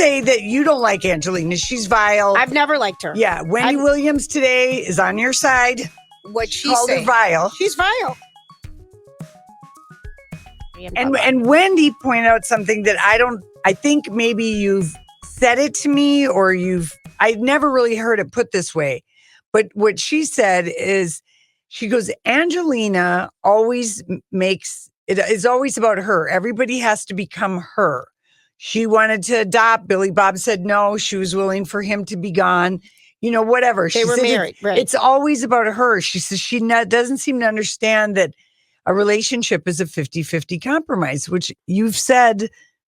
say that you don't like Angelina. She's vile. I've never liked her. Yeah, Wendy Williams today is on your side. What she called her vile. She's vile. And Wendy pointed out something that I think maybe you've said it to me or I've never really heard it put this way. But what she said is, she goes, Angelina always makes, it is always about her. Everybody has to become her. She wanted to adopt. Billy Bob said no. She was willing for him to be gone. Whatever. They were married, right. It's always about her. She says she doesn't seem to understand that a relationship is a 50-50 compromise, which you've said,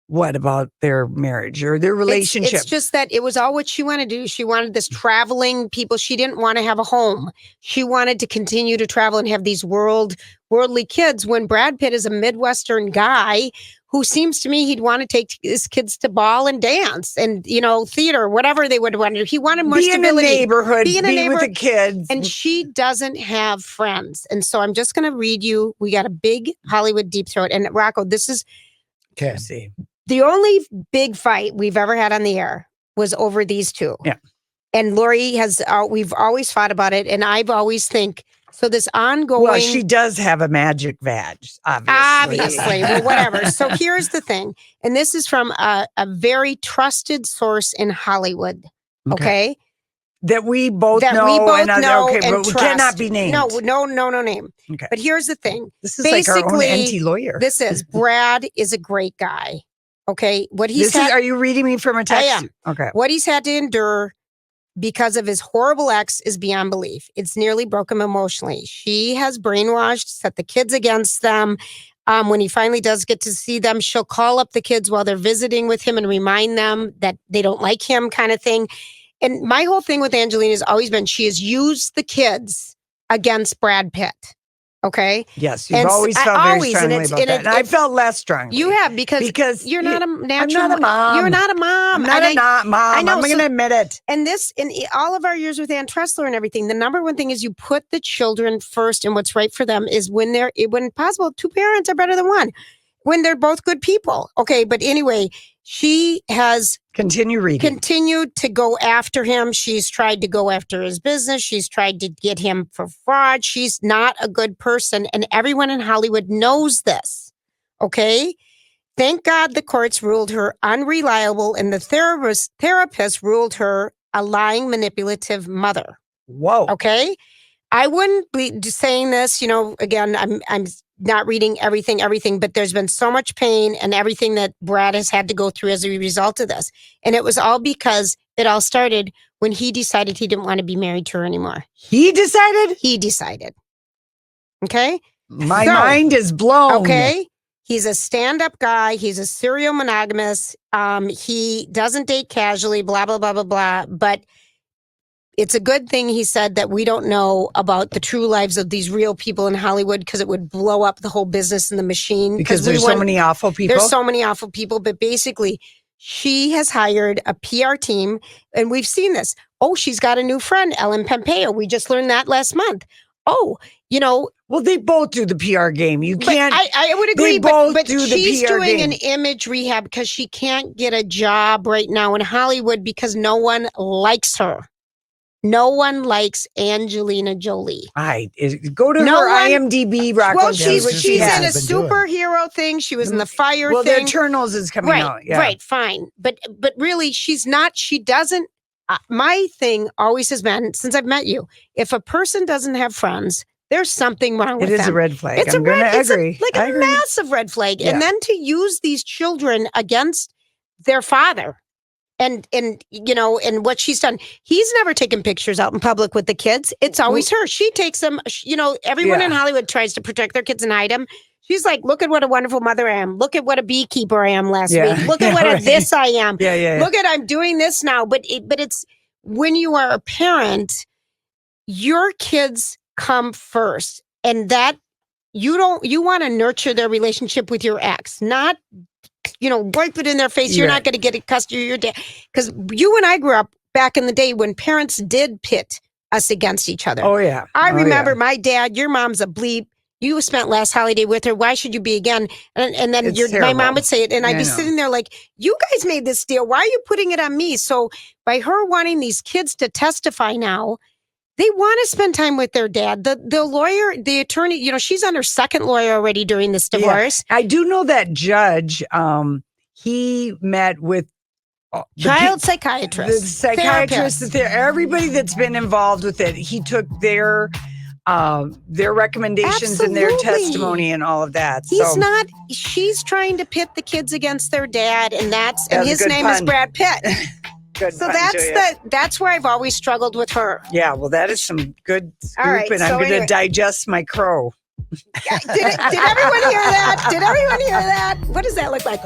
what about their marriage or their relationship? It's just that it was all what she wanted to do. She wanted this traveling people. She didn't want to have a home. She wanted to continue to travel and have these worldly kids, when Brad Pitt is a Midwestern guy who seems to me he'd want to take his kids to ball and dance and, theater, whatever they would want to do. He wanted more stability. Be in a neighborhood with the kids. And she doesn't have friends. And so I'm just going to read you. We got a big Hollywood deep throat. And Rocco, this is the only big fight we've ever had on the air was over these two. Yeah. And Lori we've always fought about it. And I've always think, so this ongoing. Well, she does have a magic vag, obviously. Well, whatever. So here's the thing. And this is from a very trusted source in Hollywood. Okay. That we both know. But we cannot be named. No name. Okay. But here's the thing. This is basically like our own anti-lawyer. This is Brad is a great guy. Okay. Are you reading me from a text? I am. Okay. What he's had to endure because of his horrible ex is beyond belief. It's nearly broke him emotionally. She has brainwashed, set the kids against them. When he finally does get to see them, she'll call up the kids while they're visiting with him and remind them that they don't like him, kind of thing. And my whole thing with Angelina has always been she has used the kids against Brad Pitt. Okay. Yes, you've always felt very strongly about that. And I felt less strongly. You have because you're not a natural. I'm not a mom. You're not a mom. I'm not a mom. I'm going to admit it. And in all of our years with Ann Tressler and everything, the number one thing is you put the children first, and what's right for them is when possible, two parents are better than one. When they're both good people. Okay, but anyway, she has continued to go after him. She's tried to go after his business. She's tried to get him for fraud. She's not a good person. And everyone in Hollywood knows this. Okay? Thank God the courts ruled her unreliable and the therapist ruled her a lying, manipulative mother. Whoa. Okay? I wouldn't be saying this, again, I'm not reading everything, but there's been so much pain and everything that Brad has had to go through as a result of this. And it was all because it all started when he decided he didn't want to be married to her anymore. He decided? He decided. Okay? My mind is blown. Okay? He's a stand-up guy. He's a serial monogamous. He doesn't date casually, blah, blah, blah, blah, blah. But it's a good thing, he said, that we don't know about the true lives of these real people in Hollywood because it would blow up the whole business and the machine. Because there's so many awful people. There's so many awful people. But basically, she has hired a PR team, and we've seen this. Oh, she's got a new friend, Ellen Pompeo. We just learned that last month. Oh, well, they both do the PR game. You can't. I would agree, but she's doing an image rehab because she can't get a job right now in Hollywood because no one likes her. No one likes Angelina Jolie. Go to her IMDb, Rocco. Well, she's in a superhero thing. She was in the fire thing. Well, the Eternals is coming out. Yeah. Right, fine. But really, she's not, she doesn't, my thing always has been, since I've met you, if a person doesn't have friends, there's something wrong with them. It is a red flag. It's I'm going to agree. I agree. Massive red flag. Yeah. And then to use these children against their father. And what she's done, he's never taken pictures out in public with the kids. It's always her. She takes them, everyone in Hollywood tries to protect their kids and hide them. She's like, look at what a wonderful mother I am. Look at what a beekeeper I am last week. Look at what this I am. Look at, I'm doing this now. But it's when you are a parent, your kids come first. And that you want to nurture their relationship with your ex, not wipe it in their face. You're not going to get a custody of your dad. Because you and I grew up back in the day when parents did pit us against each other. Oh, yeah. I remember my dad, your mom's a bleep. You spent last holiday with her. Why should you be again? And then It's my mom terrible. would say it, and I'd I be know. sitting there like, you guys made this deal. Why are you putting it on me? So by her wanting these kids to testify now, they want to spend time with their dad. The lawyer, the attorney, you know, she's on her second lawyer already during this divorce. I do know that judge, he met with Child psychiatrist, the psychiatrist, everybody that's been involved with it. He took their recommendations and their testimony and all of that. He's not. She's trying to pit the kids against their dad, and his name is Brad Pitt. Good so pun, that's where I've always struggled with her. Yeah, well, that is some good scoop, right, and I'm going to digest my crow. Did everyone hear that? Did everyone hear that? What does that look like?